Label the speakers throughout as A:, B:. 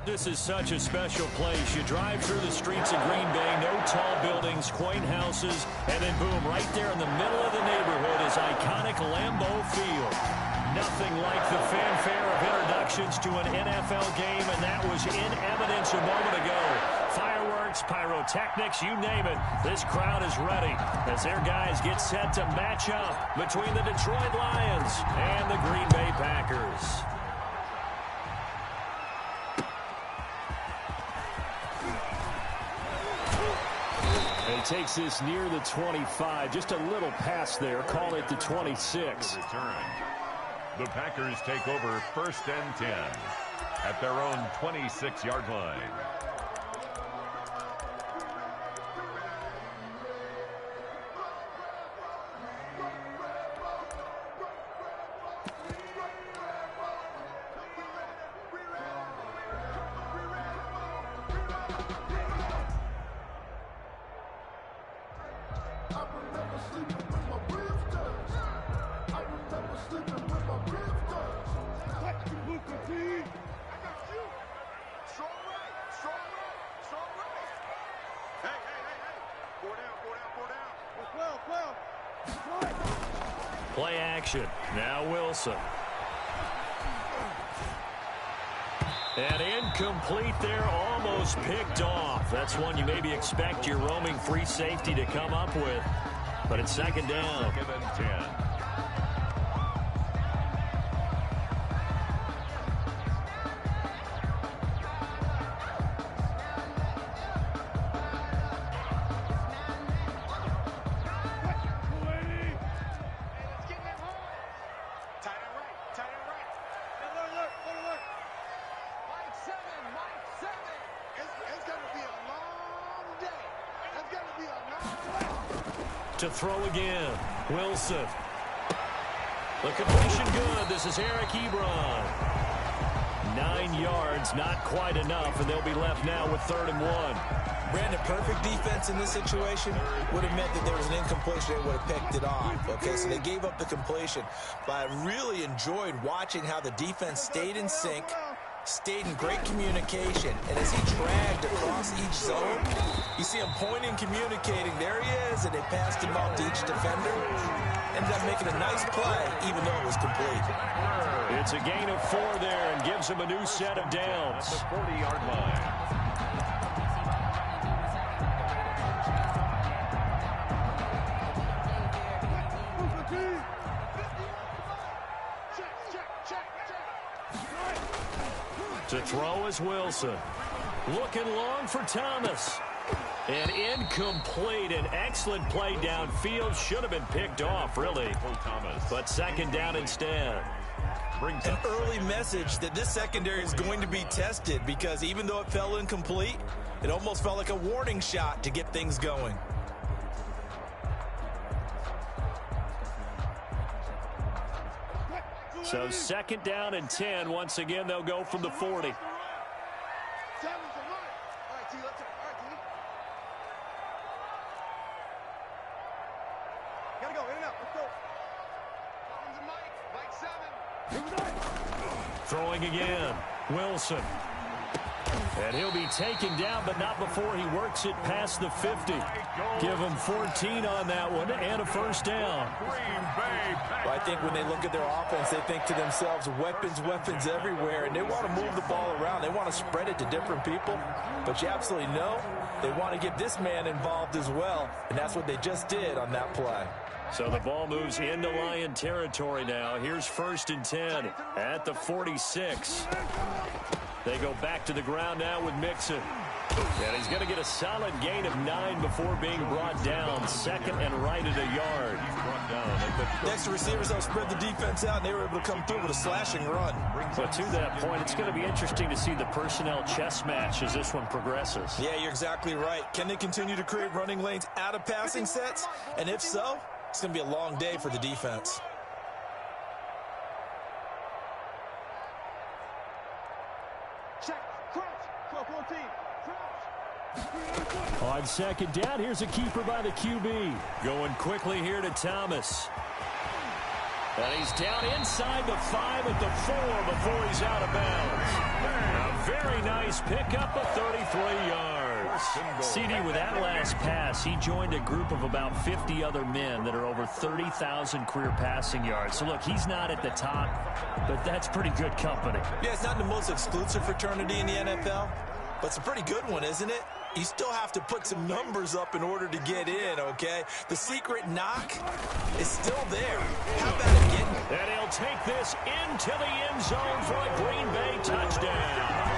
A: This is such a special place. You drive through the streets of Green Bay, no tall buildings, quaint houses, and then boom, right there in the middle of the neighborhood is iconic Lambeau Field. Nothing like the fanfare of introductions to an NFL game, and that was in evidence a moment ago. Fireworks, pyrotechnics, you name it. This crowd is ready as their guys get set to match up between the Detroit Lions and the Green Bay Packers. He takes this near the 25, just a little pass there, call it the 26.
B: The Packers take over 1st and 10 at their own 26-yard line.
A: Play action. Now Wilson. And incomplete there, almost picked off. That's one you maybe expect your roaming free safety to come up with. But it's 2nd down.
B: 2nd and 10.
A: To throw again. Wilson. The completion good. This is Eric Ebron. 9 yards, not quite enough, and they'll be left now with 3rd and 1.
C: Brandon, perfect defense in this situation would have meant that there was an incompletion. They would have picked it off. Okay, so they gave up the completion. But I really enjoyed watching how the defense stayed in sync, stayed in great communication, and as he dragged across each zone, you see him pointing, communicating. There he is, and they passed him off to each defender. Ended up making a nice play, even though it was complete.
A: It's a gain of 4 there and gives him a new set of downs.
B: The 40-yard line.
A: To throw is Wilson. Looking long for Thomas. And incomplete. An excellent play downfield. Should have been picked off, really. But 2nd down instead.
C: An early message that this secondary is going to be tested, because even though it fell incomplete, it almost felt like a warning shot to get things going.
A: So 2nd down and 10. Once again, they'll go from the 40. Throwing again. Wilson. And he'll be taken down, but not before he works it past the 50. Give him 14 on that one and a 1st down.
C: Well, I think when they look at their offense, they think to themselves, weapons everywhere, and they want to move the ball around. They want to spread it to different people, but you absolutely know they want to get this man involved as well, and that's what they just did on that play.
A: So the ball moves into Lion territory now. Here's 1st and 10 at the 46. They go back to the ground now with Mixon. And he's going to get a solid gain of 9 before being brought down. 2nd and right at a yard.
C: Next receivers, they'll spread the defense out, and they were able to come through with a slashing run.
A: But to that point, it's going to be interesting to see the personnel chess match as this one progresses.
C: Yeah, you're exactly right. Can they continue to create running lanes out of passing sets? And if so, it's going to be a long day for the defense.
A: On 2nd down, here's a keeper by the QB. Going quickly here to Thomas. And he's down inside the 5 at the 4 before he's out of bounds. A very nice pickup of 33 yards. CD, with that last pass, he joined a group of about 50 other men that are over 30,000 career passing yards. So, look, he's not at the top, but that's pretty good company.
C: Yeah, it's not the most exclusive fraternity in the NFL, but it's a pretty good one, isn't it? You still have to put some numbers up in order to get in, okay? The secret knock is still there. How about it getting?
A: And he'll take this into the end zone for a Green Bay touchdown.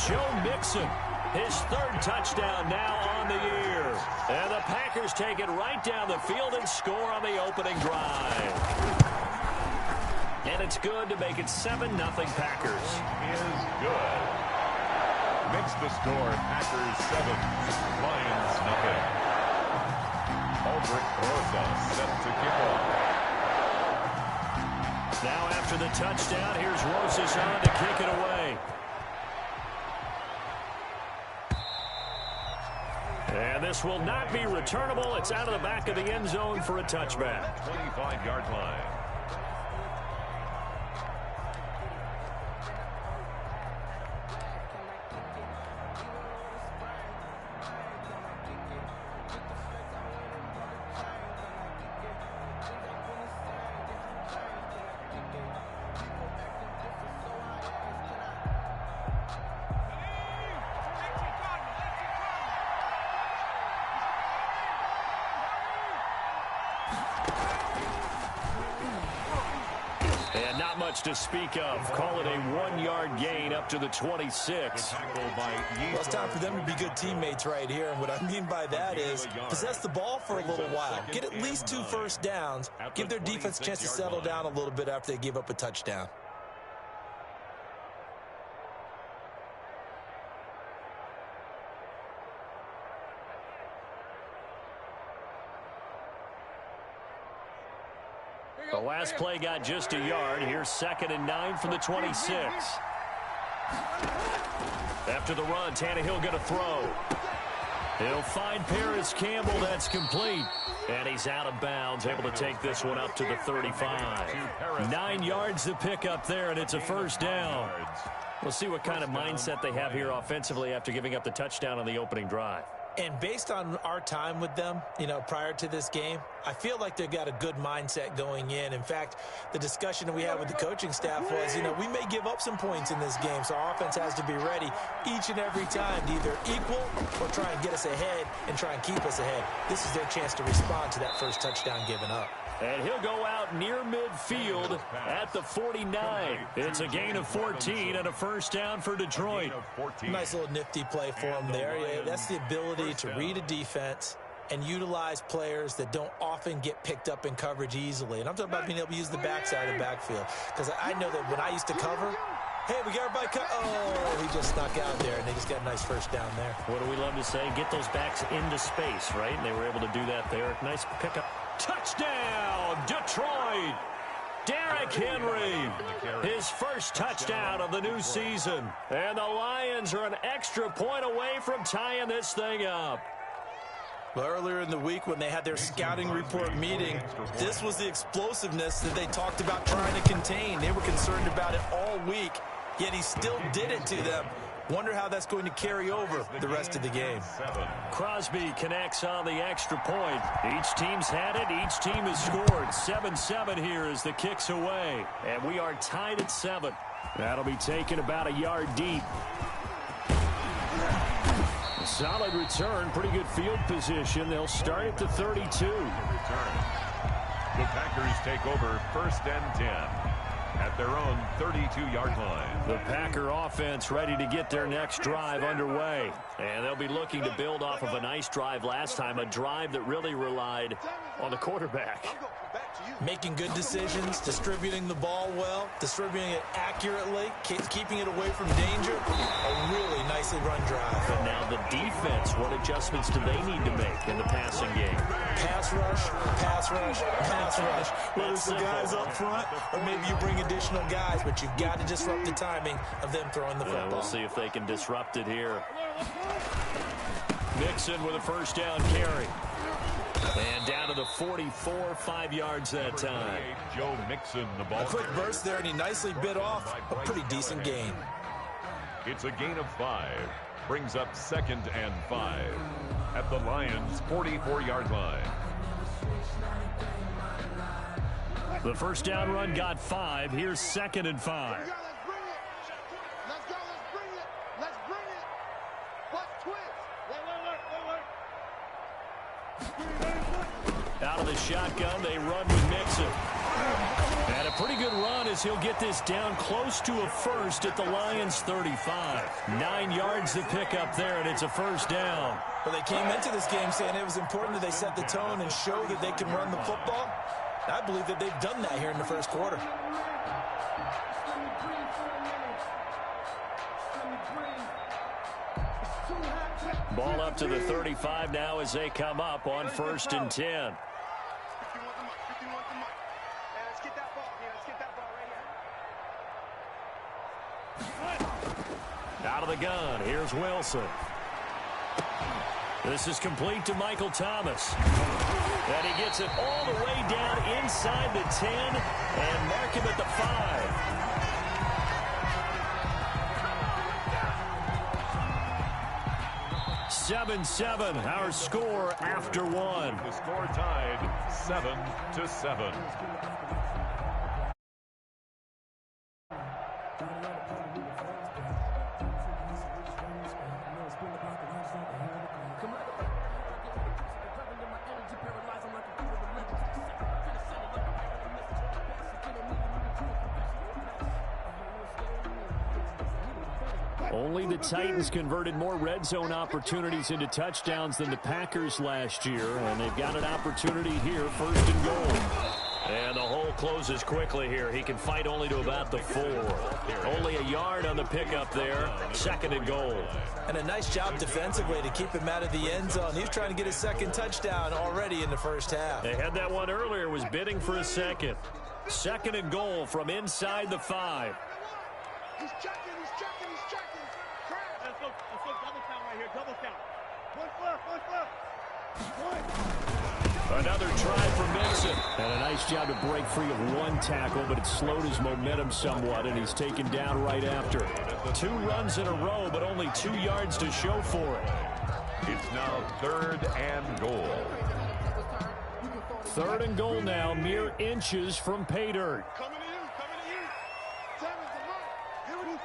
A: Joe Mixon, his 3rd touchdown now on the year. And the Packers take it right down the field and score on the opening drive. And it's good to make it 7-0 Packers.
B: Is good. Makes the score Packers 7, Lions nothing. Aldrich Rosa set to kick off.
A: Now after the touchdown, here's Rosas on to kick it away. And this will not be returnable. It's out of the back of the end zone for a touchback.
B: 25-yard line.
A: And not much to speak of. Call it a 1-yard gain up to the 26.
C: Well, it's time for them to be good teammates right here. And what I mean by that is possess the ball for a little while. Get at least 2 first downs. Give their defense a chance to settle down a little bit after they give up a touchdown.
A: The last play got just a yard. Here's 2nd and 9 from the 26. After the run, Tannehill going to throw. He'll find Paris Campbell. That's complete. And he's out of bounds, able to take this one up to the 35. 9 yards to pick up there, and it's a first down. We'll see what kind of mindset they have here offensively after giving up the touchdown on the opening drive.
C: And based on our time with them, prior to this game, I feel like they've got a good mindset going in. In fact, the discussion that we had with the coaching staff was, we may give up some points in this game, so our offense has to be ready each and every time to either equal or try and get us ahead and try and keep us ahead. This is their chance to respond to that first touchdown given up.
A: And he'll go out near midfield at the 49. It's a gain of 14 and a first down for Detroit.
C: Nice little nifty play for him there. Yeah, that's the ability to read a defense and utilize players that don't often get picked up in coverage easily. And I'm talking about being able to use the backside of the backfield. Because I know that when I used to cover, hey, we got everybody cut. Oh, he just snuck out there, and they just got a nice first down there.
A: What do we love to say? Get those backs into space, right? And they were able to do that there. Nice pickup. Touchdown, Detroit! Derrick Henry, his first touchdown of the new season. And the Lions are an extra point away from tying this thing up.
C: Well, earlier in the week when they had their scouting report meeting, this was the explosiveness that they talked about trying to contain. They were concerned about it all week, yet he still did it to them. Wonder how that's going to carry over the rest of the game.
A: Crosby connects on the extra point. Each team's had it. Each team has scored. 7-7 here as the kick's away. And we are tied at 7. That'll be taken about a yard deep. Solid return. Pretty good field position. They'll start at the 32.
B: The Packers take over 1st and 10. At their own 32-yard line.
A: The Packer offense ready to get their next drive underway. And they'll be looking to build off of a nice drive last time, a drive that really relied on the quarterback.
C: Making good decisions, distributing the ball well, distributing it accurately, keeping it away from danger. A really nicely run drive.
A: And now the defense, what adjustments do they need to make in the passing game?
C: Pass rush, pass rush, pass rush. Whether it's the guys up front or maybe you bring additional guys, but you've got to disrupt the timing of them throwing the football.
A: We'll see if they can disrupt it here. Mixon with a first down carry. And down to the 44, 5 yards that time.
B: Joe Mixon, the ball.
C: A quick burst there, and he nicely bit off a pretty decent gain.
B: It's a gain of 5. Brings up 2nd and 5 at the Lions' 44-yard line.
A: The first down run got 5. Here's 2nd and 5.
D: Let's bring it. Let's go. Let's bring it. Let's bring it. Let's twist. Wait.
A: Out of the shotgun, they run with Mixon. And a pretty good run as he'll get this down close to a first at the Lions' 35. 9 yards to pick up there, and it's a first down.
C: Well, they came into this game saying it was important that they set the tone and show that they can run the football. I believe that they've done that here in the first quarter.
A: Ball up to the 35 now as they come up on 1st and 10. Out of the gun, here's Wilson. This is complete to Michael Thomas. And he gets it all the way down inside the 10 and mark him at the 5. 7-7, our score after 1.
B: The score tied 7-7.
A: Only the Titans converted more red zone opportunities into touchdowns than the Packers last year, and they've got an opportunity here, 1st and goal. And the hole closes quickly here. He can fight only to about the 4. Only a yard on the pickup there, 2nd and goal.
C: And a nice job defensively to keep him out of the end zone. He's trying to get his 2nd touchdown already in the first half.
A: They had that one earlier, was bidding for a 2nd. 2nd and goal from inside the 5.
D: He's checking. Let's go double count right here. Double count. One foot.
A: Another try for Mixon. And a nice job to break free of one tackle, but it slowed his momentum somewhat, and he's taken down right after. 2 runs in a row, but only 2 yards to show for it.
B: It's now 3rd and goal.
A: 3rd and goal now, mere inches from pay dirt.
D: Coming to you. 7's the mark. Here we go,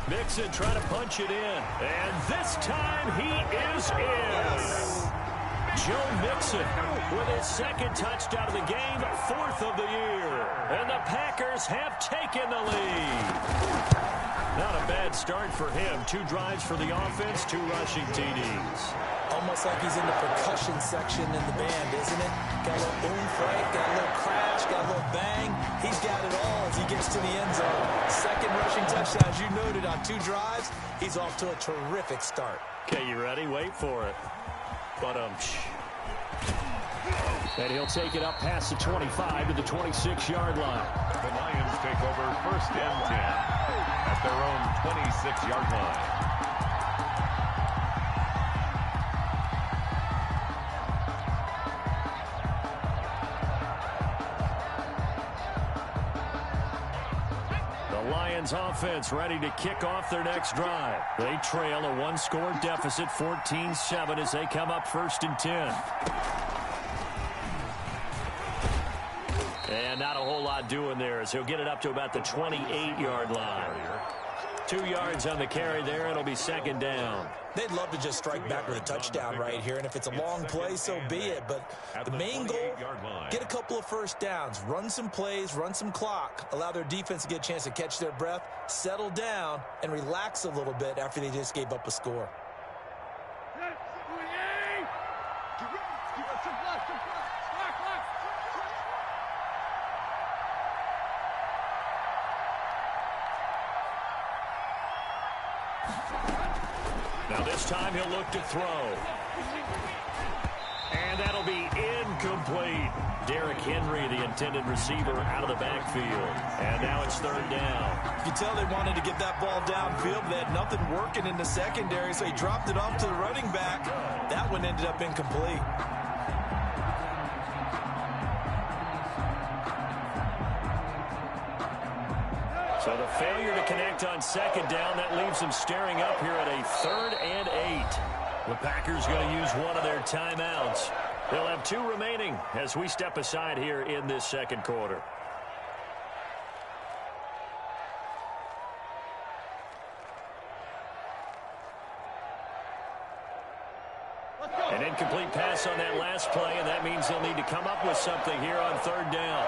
A: Mixon trying to punch it in, and this time he is in. Joe Mixon with his 2nd touchdown of the game, 4th of the year. And the Packers have taken the lead. Not a bad start for him. 2 drives for the offense, 2 rushing TDs.
C: Almost like he's in the percussion section in the band, isn't it? Got a little oomph, right? Got a little crash, got a little bang. He's got it all as he gets to the end zone. 2nd rushing touchdown, as you noted, on 2 drives. He's off to a terrific start.
A: Okay, you ready? Wait for it. And he'll take it up past the 25 to the 26-yard line.
B: The Lions take over 1st and 10 at their own 26-yard line.
A: Lions offense ready to kick off their next drive. They trail a 1-score deficit, 14-7, as they come up 1st and 10. And not a whole lot doing there as he'll get it up to about the 28-yard line. 2 yards on the carry there. It'll be 2nd down.
C: They'd love to just strike back with a touchdown right here, and if it's a long play, so be it. But the main goal, get a couple of first downs, run some plays, run some clock, allow their defense to get a chance to catch their breath, settle down, and relax a little bit after they just gave up a score. Now this time he'll look to throw. And that'll be incomplete.
A: incomplete. Derrick Henry, the intended receiver, out of the backfield. And now it's third down.
C: You can tell they wanted to get that ball downfield. They had nothing working in the secondary, so he dropped it off to the running back. That one ended up incomplete.
A: So the failure to connect on second down, that leaves them staring up here at a 3rd and 8. The Packers going to use one of their timeouts. They'll have 2 remaining as we step aside here in this second quarter. An incomplete pass on that last play, and that means they'll need to come up with something here on 3rd down.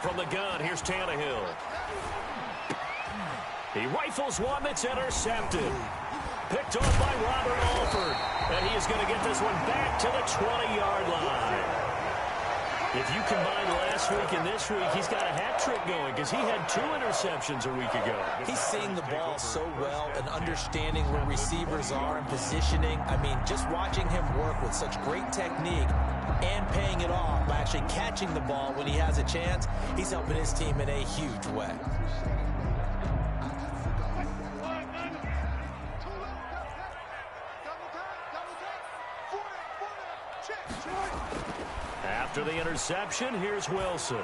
A: From the gun, here's Tannehill. He rifles one that's intercepted. Picked off by Robert Alford. And he is going to get this one back to the 20-yard line. If you combine last week and this week, he's got a hat trick going because he had 2 interceptions a week ago.
C: He's seeing the ball so well and understanding where receivers are and positioning. I mean, just watching him work with such great technique and paying it off by actually catching the ball when he has a chance, he's helping his team in a huge way.
A: After the interception, here's Wilson.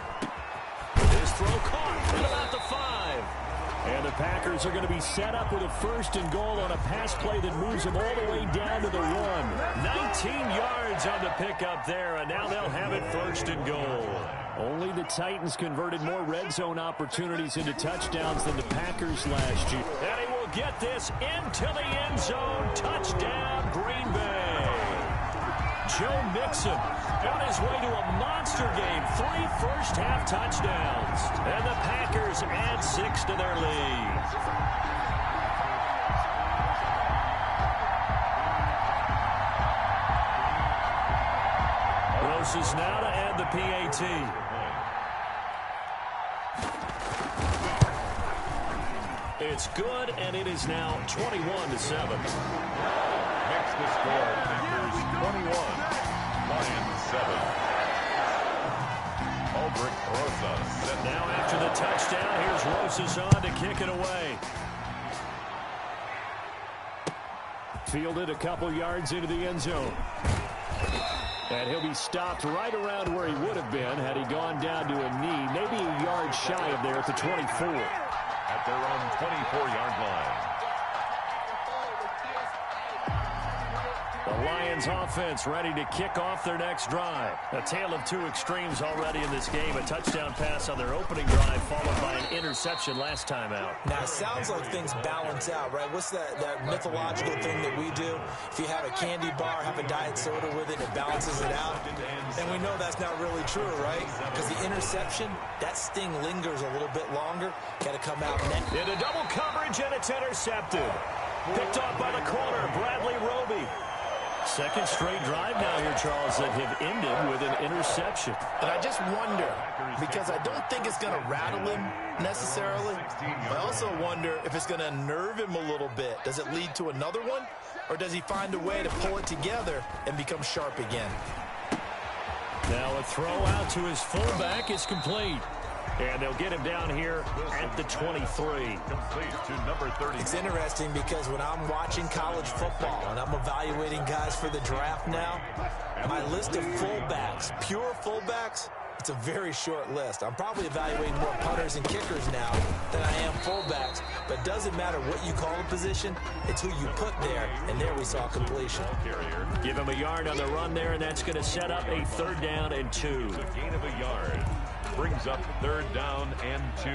A: His throw caught at about the 5. And the Packers are going to be set up with a 1st and goal on a pass play that moves them all the way down to the 1. 19 yards on the pickup there, and now they'll have it 1st and goal. Only the Titans converted more red zone opportunities into touchdowns than the Packers last year. And he will get this into the end zone. Touchdown, Green Bay. Joe Mixon on his way to a monster game. 3 first-half touchdowns. And the Packers add 6 to their lead. Gross is now to add the PAT. It's good, and it is now 21-7.
B: Next to score, Packers 21, Lions 7. Ulbrich Rosas.
A: Now after the touchdown, here's Rosas on to kick it away. Fielded a couple yards into the end zone. And he'll be stopped right around where he would have been had he gone down to a knee, maybe a yard shy of there at the 24.
B: At their own 24-yard line.
A: The Lions offense ready to kick off their next drive. A tale of 2 extremes already in this game. A touchdown pass on their opening drive followed by an interception last time out.
C: Now, it sounds like things balance out, right? What's that mythological thing that we do? If you have a candy bar, have a diet soda with it, it balances it out. And we know that's not really true, right? Because the interception, that sting lingers a little bit longer. Got to come out next.
A: Into double coverage, and it's intercepted. Picked off by the corner, Bradley Roby. Second straight drive now here, Charles, that have ended with an interception.
E: And I just wonder, because I don't think it's going to rattle him necessarily. I also wonder if it's going to unnerve him a little bit. Does it lead to another one? Or does he find a way to pull it together and become sharp again?
A: Now a throw out to his fullback is complete. And they'll get him down here at the 23.
B: Complete to number 30.
C: It's interesting because when I'm watching college football and I'm evaluating guys for the draft now, my list of fullbacks, pure fullbacks, it's a very short list. I'm probably evaluating more punters and kickers now than I am fullbacks. But it doesn't matter what you call a position, it's who you put there. And there we saw completion.
A: Give him a yard on the run there, and that's going to set up a 3rd down and 2.
B: A gain of a yard. Brings up 3rd down and 2.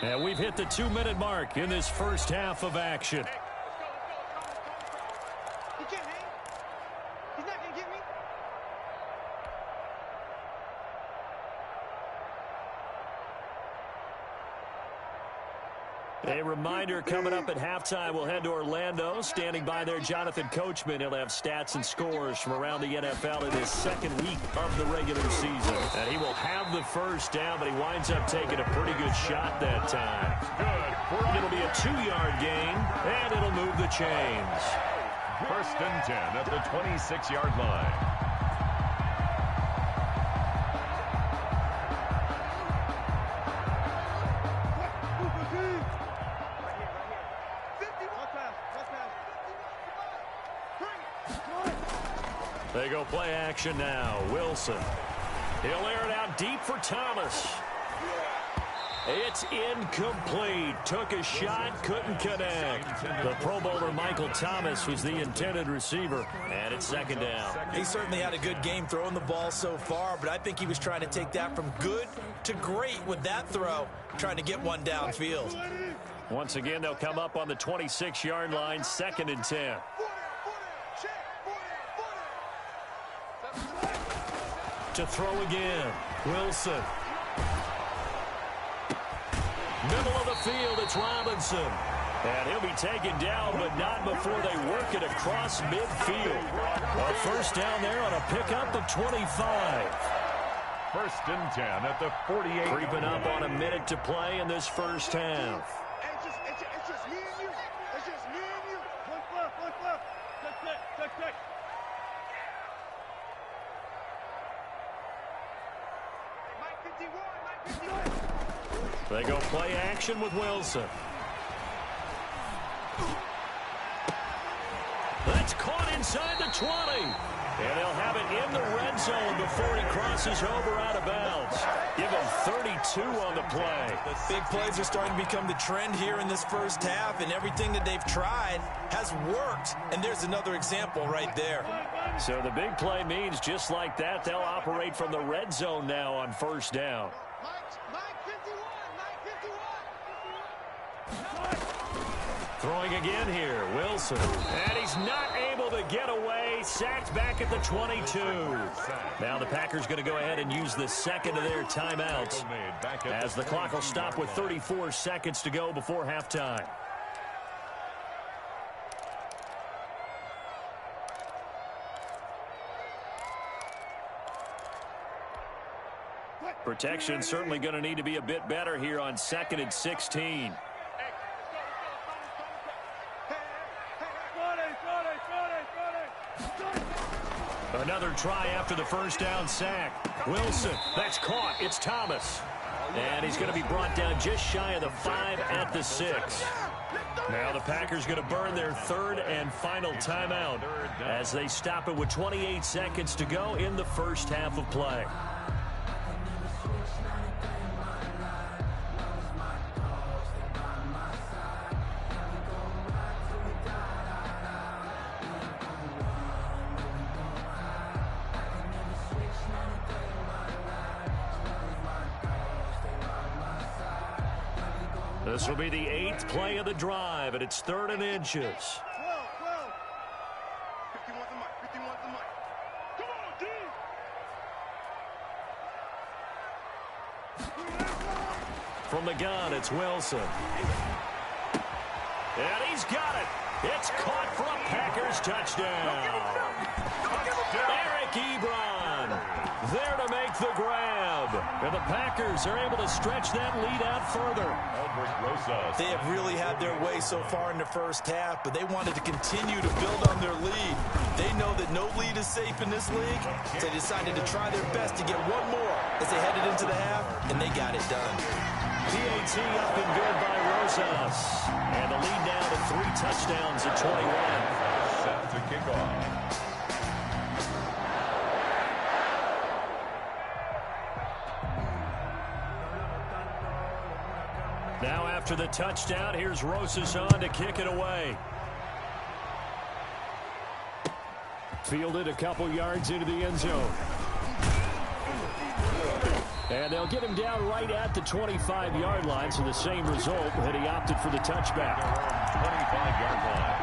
A: And we've hit the 2-minute mark in this first half of action.
D: He can't hang. He's not going to get me.
A: A reminder coming up at halftime, we'll head to Orlando. Standing by there, Jonathan Coachman. He'll have stats and scores from around the NFL in his second week of the regular season. And he will have the first down, but he winds up taking a pretty good shot that time. Good. It'll be a 2-yard gain, and it'll move the chains.
B: 1st and 10 at the 26-yard line.
A: They go play action now. Wilson. He'll air it out deep for Thomas. It's incomplete. Took a shot, couldn't connect. The Pro Bowler Michael Thomas was the intended receiver, and it's 2nd down.
C: He certainly had a good game throwing the ball so far, but I think he was trying to take that from good to great with that throw, trying to get one downfield.
A: Once again, they'll come up on the 26-yard line, 2nd and 10. To throw again, Wilson. Middle of the field, it's Robinson. And he'll be taken down, but not before they work it across midfield. A first down there on a pickup of 25.
B: 1st and 10 at the 48.
A: Creeping up on a minute to play in this first half.
D: It's just me and you. It's just me and you. Look left. Check. Mike 51.
A: They go play action with Wilson. That's caught inside the 20. And they'll have it in the red zone before he crosses over out of bounds. Give him 32 on the play.
C: Big plays are starting to become the trend here in this first half, and everything that they've tried has worked. And there's another example right there.
A: So the big play means just like that, they'll operate from the red zone now on first down. Throwing again here, Wilson. And he's not able to get away. Sacked back at the 22. Now the Packers going to go ahead and use the second of their timeouts, as the clock will stop with 34 seconds to go before halftime. Protection certainly going to need to be a bit better here on 2nd and 16. Another try after the first down sack. Wilson, that's caught. It's Thomas. And he's going to be brought down just shy of the 5 at the 6. Now the Packers going to burn their 3rd and final timeout as they stop it with 28 seconds to go in the first half of play. This will be the 8th play of the drive, and it's 3rd and inches.
D: 51 the mic. 51 the mic. Come on, D.
A: From the gun, it's Wilson. And he's got it. It's caught for a Packers touchdown. Eric Ebron there to make the grab. And the Packers are able to stretch that lead out further.
C: They have really had their way so far in the first half, but they wanted to continue to build on their lead. They know that no lead is safe in this league, so they decided to try their best to get one more as they headed into the half, and they got it done.
A: PAT up and good by Rosas. And the lead down to 3 touchdowns at 21.
B: Set to kick off.
A: Now after the touchdown, here's Rosas on to kick it away. Fielded a couple yards into the end zone. And they'll get him down right at the 25-yard line, so the same result, but he opted for the touchback.
B: 25-yard line.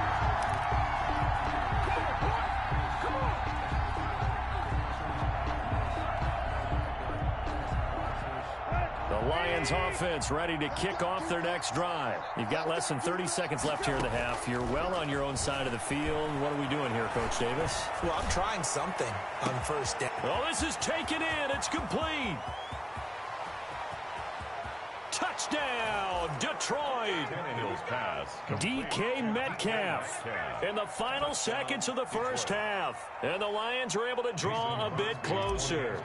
A: The Lions Lions offense ready to kick off their next drive. You've got less than 30 seconds left here in the half. You're well on your own side of the field. What are we doing here, Coach Davis?
C: Well, I'm trying something on first down.
A: Oh, this is taken in. It's complete. Touchdown, Detroit. DK Metcalf in the final seconds of the first half. And the Lions are able to draw a bit closer.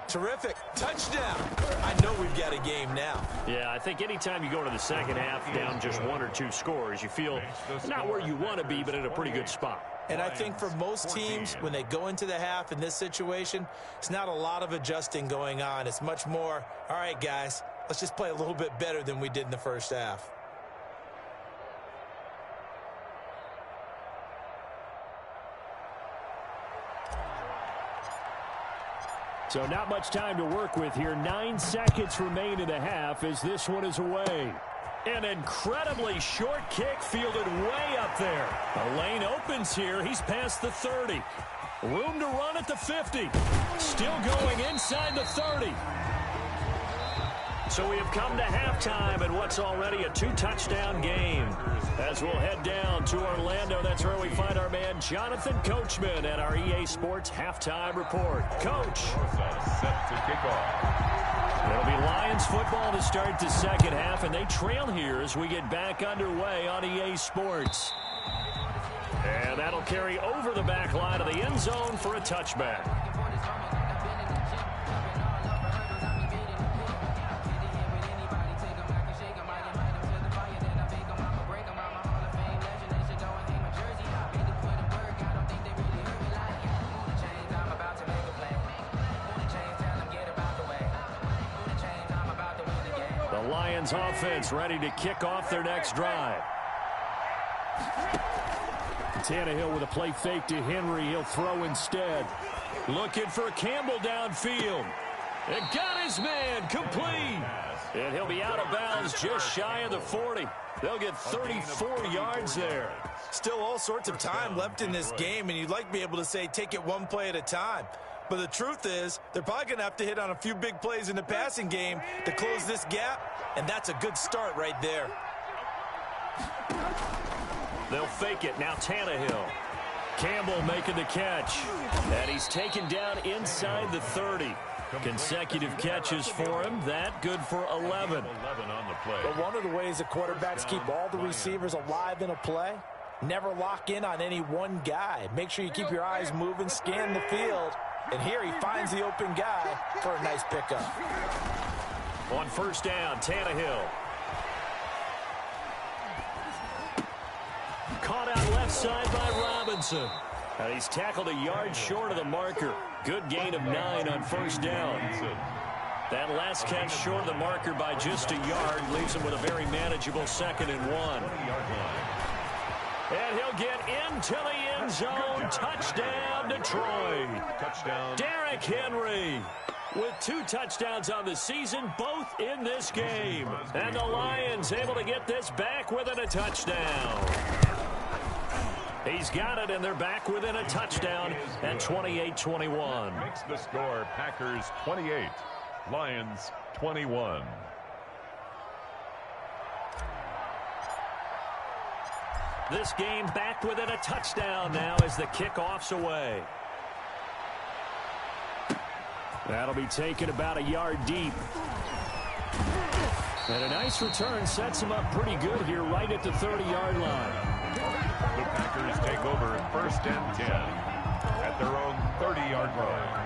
C: Terrific. Touchdown. I know we've got a game now.
A: Yeah, I think anytime you go into the second half down just 1 or 2 scores, you feel not where you want to be, but in a pretty good spot.
C: And I think for most teams, when they go into the half in this situation, it's not a lot of adjusting going on. It's much more, all right, guys, let's just play a little bit better than we did in the first half.
A: So not much time to work with here. 9 seconds remain in the half as this one is away. An incredibly short kick fielded way up there. A lane opens here. He's past the 30. Room to run at the 50. Still going inside the 30. So we have come to halftime in what's already a 2-touchdown game. As we'll head down to Orlando, that's where we find our man Jonathan Coachman at our EA Sports Halftime Report. Coach.
B: Set to kick off.
A: It'll be Lions football to start the second half, and they trail here as we get back underway on EA Sports. And that'll carry over the back line of the end zone for a touchback. Lions offense ready to kick off their next drive. Tannehill with a play fake to Henry. He'll throw instead. Looking for Campbell downfield. And got his man complete. And he'll be out of bounds just shy of the 40. They'll get 34 yards there.
C: Still all sorts of time left in this game, and you'd like to be able to say take it one play at a time. But the truth is, they're probably going to have to hit on a few big plays in the passing game to close this gap, and that's a good start right there.
A: They'll fake it. Now Tannehill. Campbell making the catch. And he's taken down inside the 30. Consecutive catches for him. That good for 11.
B: On the play.
E: But one of the ways that quarterbacks keep all the receivers alive in a play, never lock in on any one guy. Make sure you keep your eyes moving, scan the field. And here he finds the open guy for a nice pickup.
A: On first down, Tannehill. Caught out left side by Robinson. And he's tackled a yard short of the marker. Good gain of 9 on first down. That last catch short of the marker by just a yard leaves him with a very manageable 2nd and 1. And he'll get into the end zone. Touchdown, Detroit.
B: Touchdown.
A: Derrick Henry with 2 touchdowns on the season, both in this game. And the Lions able to get this back within a touchdown. He's got it, and they're back within a touchdown at 28-21.
B: Makes the score Packers 28, Lions 21.
A: This game back within a touchdown now as the kickoff's away. That'll be taken about a yard deep. And a nice return sets him up pretty good here right at the 30-yard line.
B: The Packers take over 1st and 10 at their own 30-yard line.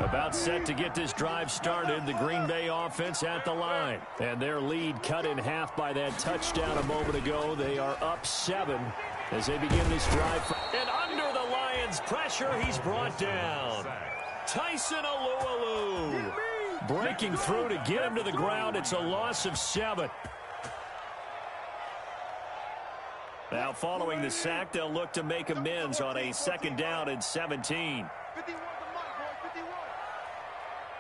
A: About set to get this drive started, the Green Bay offense at the line. And their lead cut in half by that touchdown a moment ago. They are up 7 as they begin this drive. And under the Lions' pressure, he's brought down. Tyson Alualu breaking through to get him to the ground. It's a loss of 7. Now following the sack, they'll look to make amends on a 2nd down and 17.
D: 51 to Mike, boy, 51.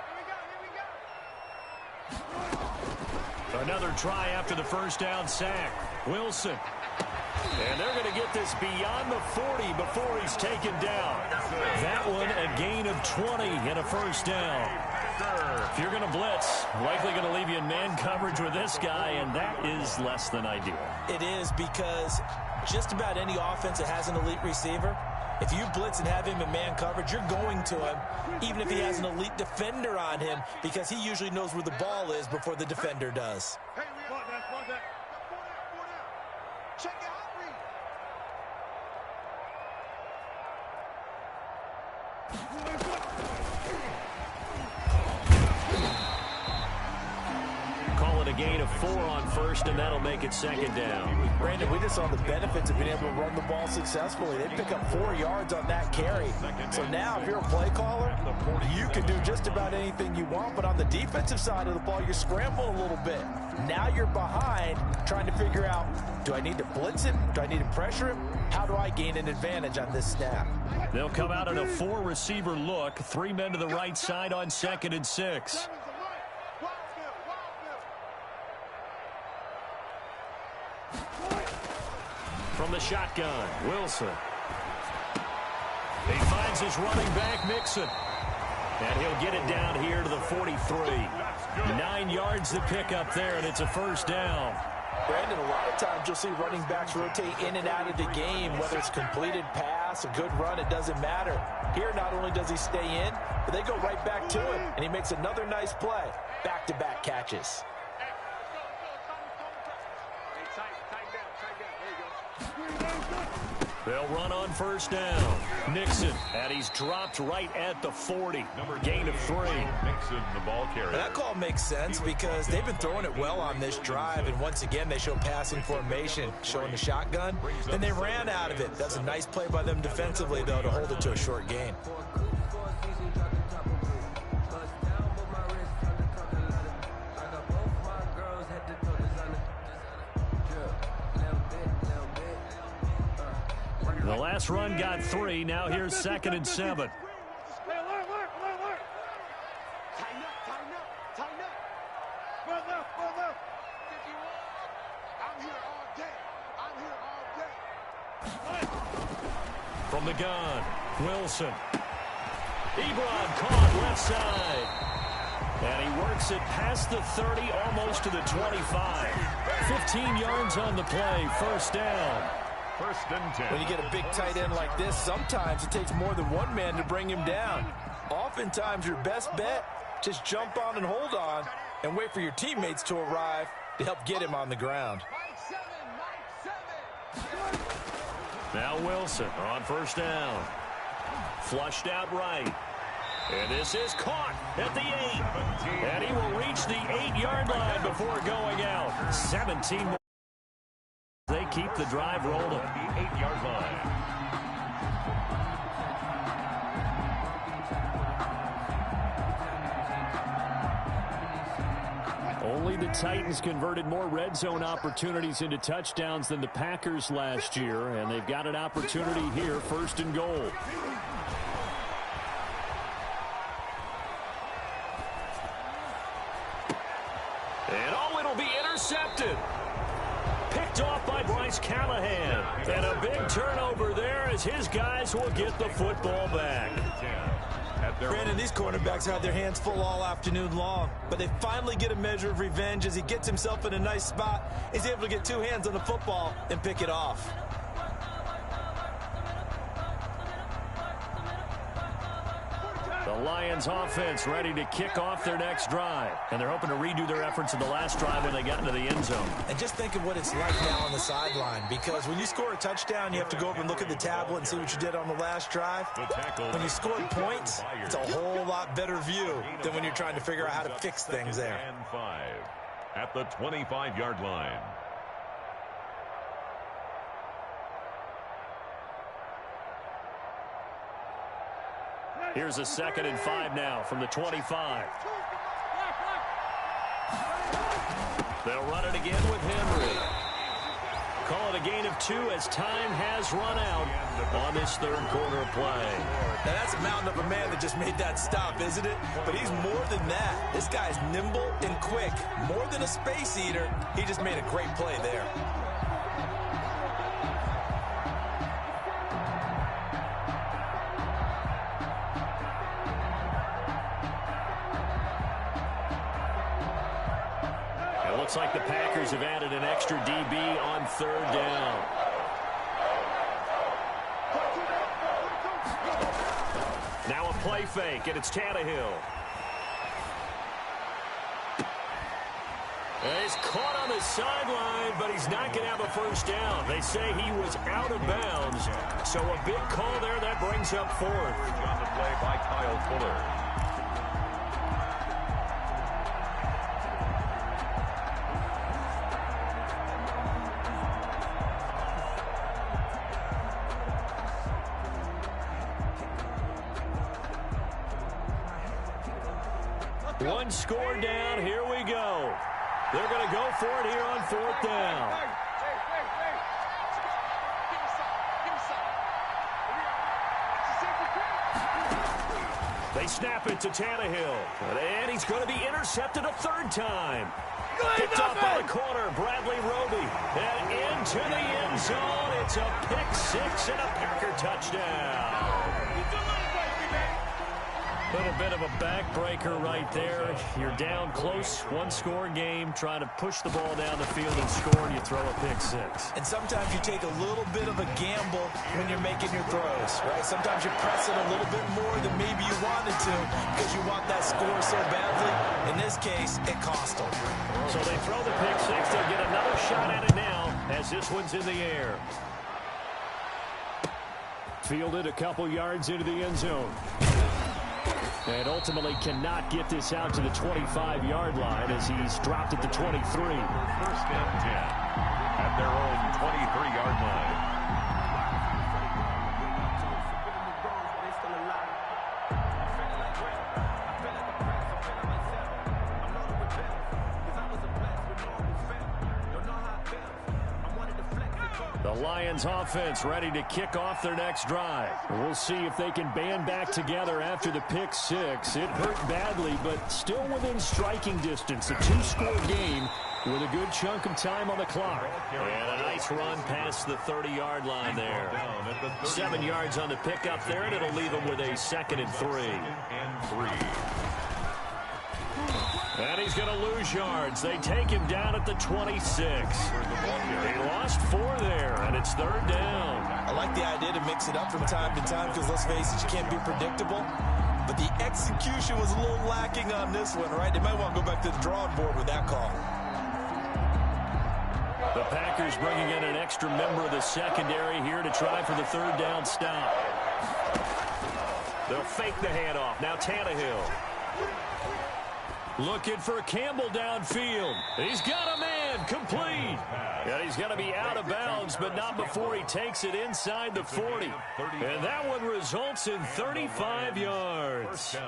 D: Here we go.
A: Another try after the first down sack. Wilson. And they're going to get this beyond the 40 before he's taken down. That one a gain of 20 and a first down.
B: Walker.
A: If you're going to blitz, likely going to leave you in man coverage with this guy, and that is less than ideal.
C: It is, because just about any offense that has an elite receiver, if you blitz and have him in man coverage, you're going to him, even if he has an elite defender on him, because he usually knows where the ball is before the defender does.
D: Hey, we want that. Check it out,
A: Call it a gain of 4 on first, and that'll make it second down.
E: Brandon, we just saw the benefits of being able to run the ball successfully. They pick up 4 yards on that carry. So now if you're a play caller, you can do just about anything you want, but on the defensive side of the ball, you're scrambling a little bit. Now you're behind trying to figure out, do I need to blitz him? Do I need to pressure him? How do I gain an advantage on this snap?
A: They'll come out in a 4-receiver look. 3 men to the right side on 2nd and 6. From the shotgun, Wilson. He finds his running back, Mixon. And he'll get it down here to the 43. 9 yards to pick up there, and it's a first down.
E: Brandon, a lot of times you'll see running backs rotate in and out of the game, whether it's completed pass, a good run, it doesn't matter. Here, not only does he stay in, but they go right back to him, and he makes another nice play. Back-to-back catches.
A: They'll run on first down. Mixon, and he's dropped right at the 40. Gain of 3.
B: Mixon, the ball carrier.
C: That call makes sense because they've been throwing it well on this drive, and once again they show passing formation, showing the shotgun. Then they ran out of it. That's a nice play by them defensively, though, to hold it to a short gain.
A: The last run got 3. Now here's 2nd and 7. From the gun, Wilson. Ebron caught left side. And he works it past the 30, almost to the 25. 15 yards on the play, first down.
B: First and 10.
E: When you get a big tight end like this, sometimes it takes more than one man to bring him down. Oftentimes, your best bet, just jump on and hold on and wait for your teammates to arrive to help get him on the ground.
A: Now Wilson on first down. Flushed out right. And this is caught at the 8. And he will reach the 8-yard line before going out. 17 more. They keep the drive rolling.
B: The 8-yard line.
A: Only the Titans converted more red zone opportunities into touchdowns than the Packers last year, and they've got an opportunity here, first and goal. And it'll be intercepted. Picked off by Bryce Callahan. And a big turnover there as his guys will get the football back.
C: Brandon, these cornerbacks had their hands full all afternoon long, but they finally get a measure of revenge as he gets himself in a nice spot. He's able to get 2 hands on the football and pick it off.
A: The Lions offense ready to kick off their next drive. And they're hoping to redo their efforts in the last drive when they got into the end zone.
C: And just think of what it's like now on the sideline, because when you score a touchdown, you have to go over and look at the tablet and see what you did on the last drive. When you scored points, it's a whole lot better view than when you're trying to figure out how to fix things there.
B: And 5 at the 25-yard line.
A: Here's a 2nd and 5 now from the 25. They'll run it again with Henry. Call it a gain of 2 as time has run out on this third quarter play.
C: Now that's a mountain of a man that just made that stop, isn't it? But he's more than that. This guy's nimble and quick. More than a space eater, he just made a great play there.
A: Looks like the Packers have added an extra DB on third down. Now a play fake, and it's Tannehill. He's caught on the sideline, but he's not going to have a first down. They say he was out of bounds, so a big call there that brings up fourth.
B: On the play by Kyle Fuller.
A: One score down. Here we go. They're going to go for it here on fourth down. They snap it to Tannehill. And he's going to be intercepted a third time. Picked off by the corner, Bradley Roby. And into the end zone. It's a pick six and a Packer touchdown. Little bit of a backbreaker right there. You're down close, one-score game, trying to push the ball down the field and score, and you throw a pick six.
C: And sometimes you take a little bit of a gamble when you're making your throws, right? Sometimes you press it a little bit more than maybe you wanted to because you want that score so badly. In this case, it cost them.
A: So they throw the pick six. They'll get another shot at it now as this one's in the air. Fielded a couple yards into the end zone. And ultimately cannot get this out to the 25-yard line as he's dropped at the 23.
B: First and 10 at their own 23-yard line.
A: The Lions offense ready to kick off their next drive. We'll see if they can band back together after the pick six. It hurt badly, but still within striking distance. A two-score game with a good chunk of time on the clock. And a nice run past the 30-yard line there. 7 yards on the pickup there, and it'll leave them with a 2nd and 3. And he's going to lose yards. They take him down at the 26. He lost 4 there, and it's third down.
C: I like the idea to mix it up from time to time because, let's face it, you can't be predictable. But the execution was a little lacking on this one, right? They might want to go back to the drawing board with that call.
A: The Packers bringing in an extra member of the secondary here to try for the third down stop. They'll fake the handoff. Now Tannehill. Looking for Campbell downfield. He's got a man, complete. And he's going to be out of bounds, but not before he takes it inside the 40. And that one results in 35 yards.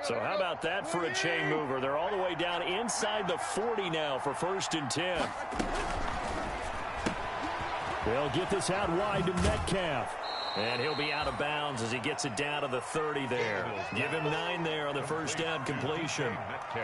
A: So how about that for a chain mover? They're all the way down inside the 40 now for 1st and 10. They'll get this out wide to Metcalf. And he'll be out of bounds as he gets it down to the 30 there. Give him 9 there on the first down completion.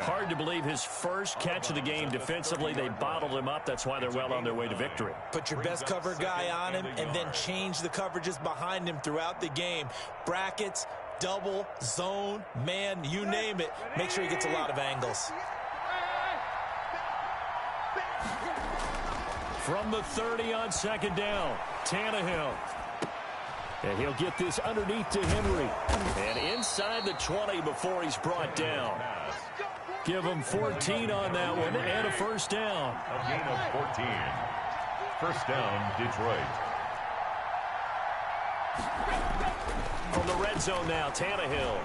A: Hard to believe his first catch of the game defensively. They bottled him up. That's why they're well on their way to victory.
C: Put your best cover guy on him and then change the coverages behind him throughout the game. Brackets, double, zone, man, you name it. Make sure he gets a lot of angles.
A: From the 30 on 2nd down, Tannehill. And he'll get this underneath to Henry. And inside the 20 before he's brought down. Give him 14 on that one and a first down.
B: A gain of 14. First down, Detroit.
A: From the red zone now, Tannehill.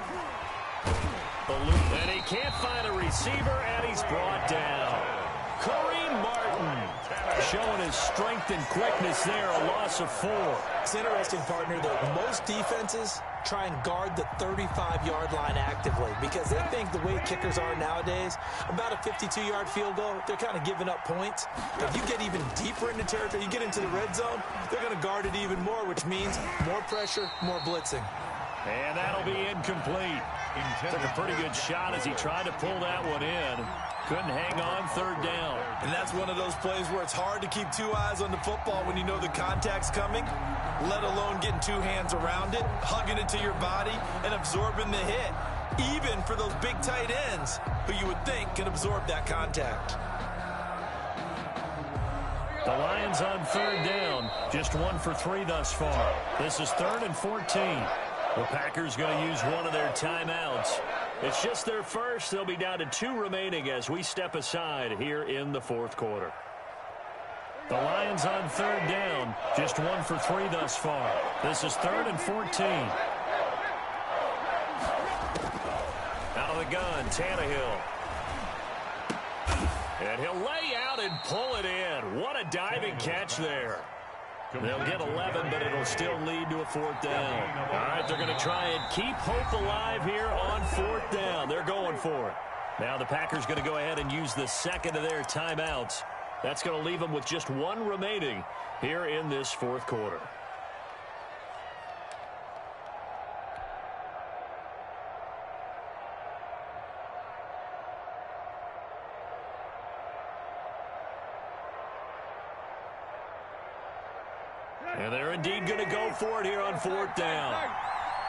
A: And he can't find a receiver, and he's brought down. Kareem Martin showing his strength and quickness there, a loss of 4.
C: It's interesting, partner, that most defenses try and guard the 35-yard line actively because they think the way kickers are nowadays, about a 52-yard field goal, they're kind of giving up points. But if you get even deeper into territory, you get into the red zone, they're going to guard it even more, which means more pressure, more blitzing.
A: And that'll be incomplete. Took a pretty good shot as he tried to pull that one in. Couldn't hang on third down.
C: And that's one of those plays where it's hard to keep two eyes on the football when you know the contact's coming, let alone getting two hands around it, hugging it to your body, and absorbing the hit, even for those big tight ends who you would think can absorb that contact.
A: The Lions on third down, just 1 for 3 thus far. This is 3rd and 14. The Packers going to use one of their timeouts. It's just their first. They'll be down to 2 remaining as we step aside here in the 4th quarter. The Lions on third down, just 1 for 3 thus far. This is 3rd and 14. Out of the gun, Tannehill. And he'll lay out and pull it in. What a diving catch there. They'll get 11, but it'll still lead to a 4th down. All right, they're going to try and keep hope alive here on 4th down. They're going for it. Now the Packers going to go ahead and use the second of their timeouts. That's going to leave them with just 1 remaining here in this 4th quarter. And they're indeed going to go for it here on 4th down.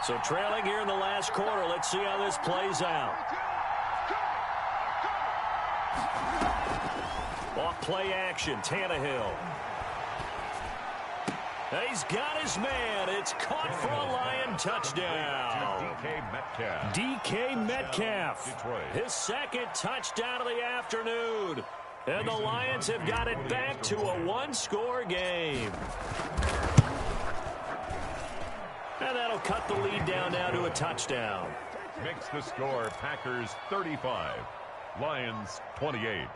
A: So trailing here in the last quarter. Let's see how this plays out. Off play action, Tannehill. He's got his man. It's caught for a Lion touchdown. DK Metcalf. His 2nd touchdown of the afternoon. And the Lions have got it back to a 1-score game. And that'll cut the lead down now to a touchdown.
B: Makes the score Packers 35, Lions 28.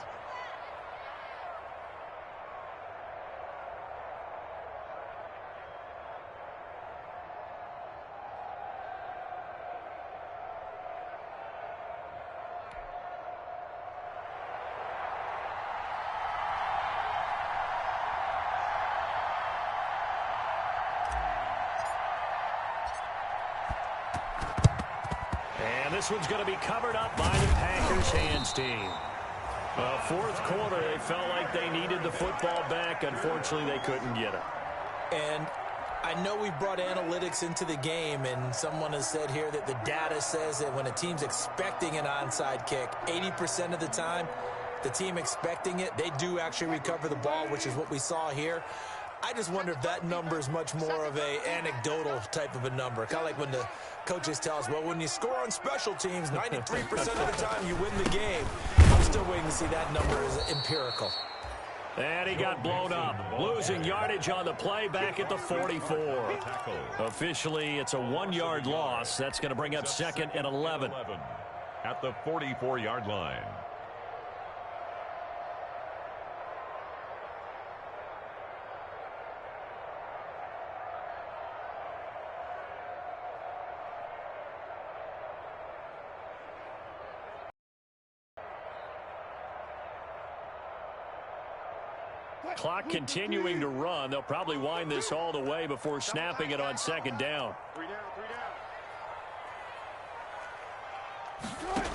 A: This one's going to be covered up by the Packers hands team. 4th quarter, they felt like they needed the football back. Unfortunately, they couldn't get it.
C: And I know we brought analytics into the game, and someone has said here that the data says that when a team's expecting an onside kick, 80% of the time, the team expecting it, they do actually recover the ball, which is what we saw here. I just wonder if that number is much more of a anecdotal type of a number. Kind of like when the coaches tell us, well, when you score on special teams, 93% of the time you win the game. I'm still waiting to see that number as empirical.
A: And he got blown up. Losing yardage on the play back at the 44. Officially, it's a 1-yard loss. That's going to bring up 2nd and 11.
B: At the 44-yard line.
A: Clock continuing to run. They'll probably wind this all the way before snapping it on 2nd down.
D: 3 down, 3 down.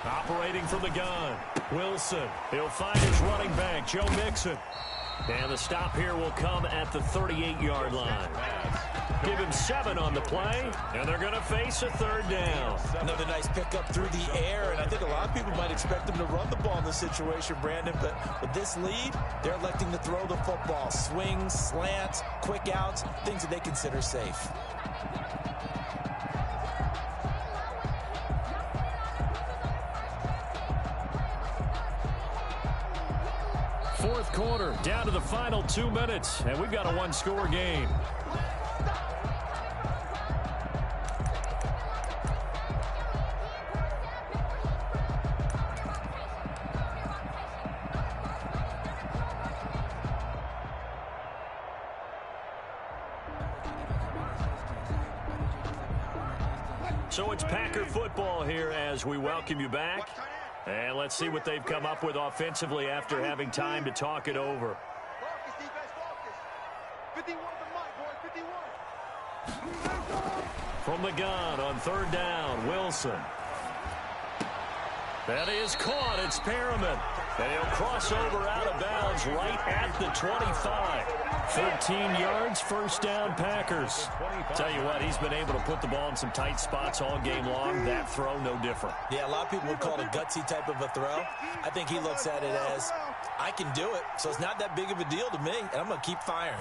A: Operating from the gun, Wilson. He'll find his running back, Joe Mixon. And the stop here will come at the 38-yard line. Give him 7 on the play, and they're going to face a 3rd down.
C: Another nice pickup through the air, and I think a lot of people might expect them to run the ball in this situation, Brandon, but with this lead, they're electing to throw the football. Swings, slants, quick outs, things that they consider safe.
A: Fourth quarter, down to the final 2 minutes, and we've got a 1-score game. So it's Packer football here as we welcome you back. And let's see what they've come up with offensively after having time to talk it over.
D: Focus, defense, focus. 51 to Mike, boys, 51.
A: From the gun on 3rd down, Wilson. That is caught. It's Perriman. And he'll cross over out of bounds right at the 25. 13 yards, first down, Packers. Tell you what, he's been able to put the ball in some tight spots all game long. That throw, no different.
C: Yeah, a lot of people would call it a gutsy type of a throw. I think he looks at it as, I can do it, so it's not that big of a deal to me, and I'm going to keep firing.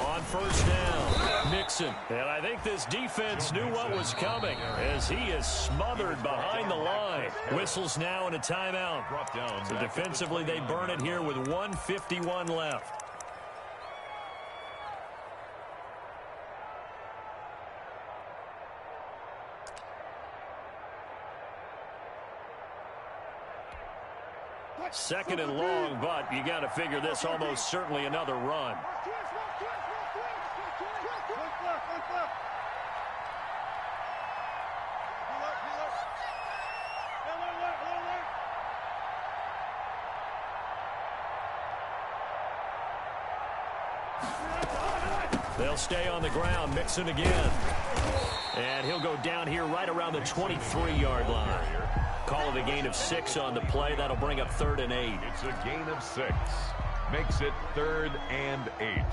A: On first down, Mixon. And I think this defense knew what was coming as he is smothered behind the line. Whistles now in a timeout. So defensively, they burn it here with 1:51 left. Second and long, but you got to figure this almost certainly another run. They'll stay on the ground. Mixon again. And he'll go down here right around the 23-yard line. Call it a gain of 6 on the play. That'll bring up 3rd and 8.
B: It's a gain of 6. Makes it 3rd and 8.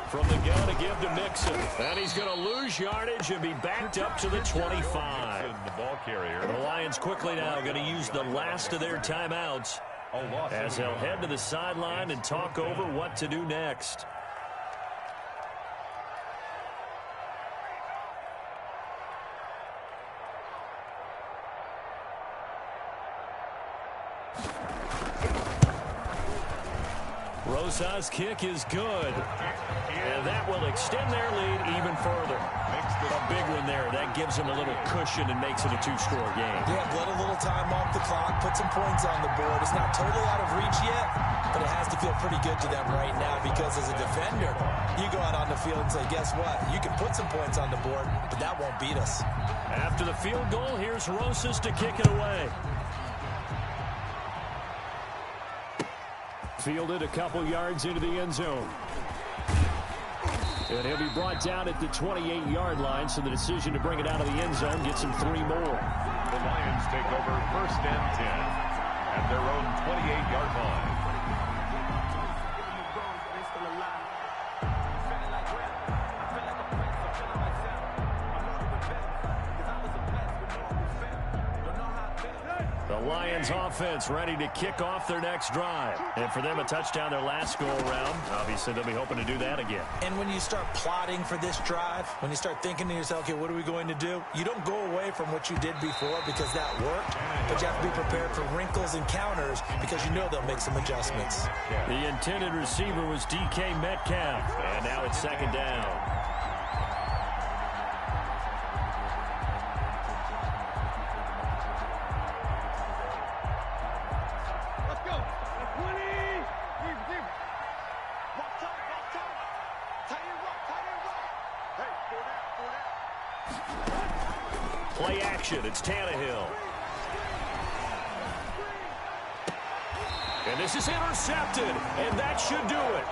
A: From the gun to give to Mixon. And he's going to lose yardage and be backed up to the 25.
B: The ball carrier.
A: The Lions quickly now going to use the last of their timeouts as they'll head to the sideline and talk over what to do next. Rosas' kick is good. And that will extend their lead even further. A big one there. That gives them a little cushion and makes it a 2-score game.
C: Yeah, let a little time off the clock, put some points on the board. It's not totally out of reach yet, but it has to feel pretty good to them right now because as a defender, you go out on the field and say, guess what? You can put some points on the board, but that won't beat us.
A: After the field goal, here's Rosas to kick it away. Fielded a couple yards into the end zone. And he'll be brought down at the 28-yard line, so the decision to bring it out of the end zone gets him 3 more.
B: The Lions take over 1st and 10 at their own 28-yard line.
A: The Lions offense ready to kick off their next drive. And for them, a touchdown their last go-around. Obviously, they'll be hoping to do that again.
C: And when you start plotting for this drive, when you start thinking to yourself, okay, what are we going to do? You don't go away from what you did before because that worked, but you have to be prepared for wrinkles and counters because you know they'll make some adjustments.
A: The intended receiver was DK Metcalf. And now it's 2nd down. Play action. It's Tannehill. And this is intercepted. And that should do it.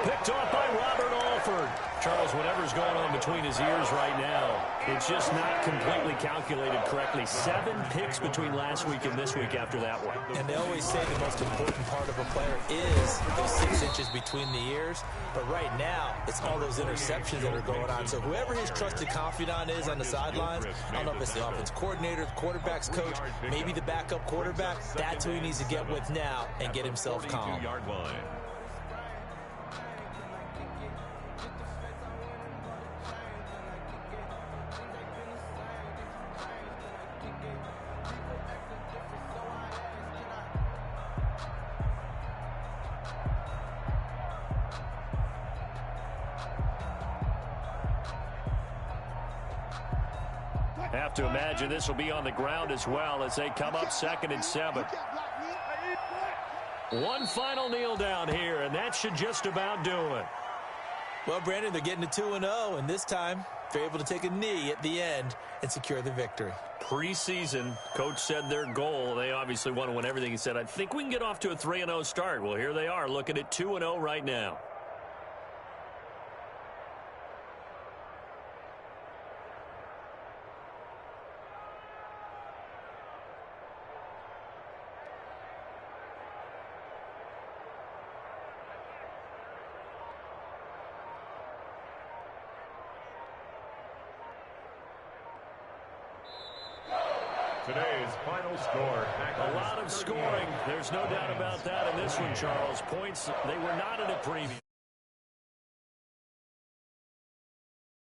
A: Picked off by Robert Alford. Charles, whatever's going on between his ears right now, it's just not completely calculated correctly. 7 picks between last week and this week after that one.
C: And they always say the most important part of a player is those 6 inches between the ears. But right now, it's all those interceptions that are going on. So whoever his trusted confidant is on the sidelines, I don't know if it's the offense coordinator, the quarterback's coach, maybe the backup quarterback, that's who he needs to get with now and get himself calm.
A: Have to imagine this will be on the ground as well as they come up 2nd and 7. One final kneel down here, and that should just about do it.
C: Well, Brandon, they're getting to 2-0, and this time they're able to take a knee at the end and secure the victory.
A: Preseason, coach said their goal, they obviously want to win everything. He said, I think we can get off to a 3-0 start. Well, here they are looking at 2-0 right now.
B: Today's final score.
A: A lot of scoring. There's no doubt about that in this one, Charles. Points, they were not in a preview.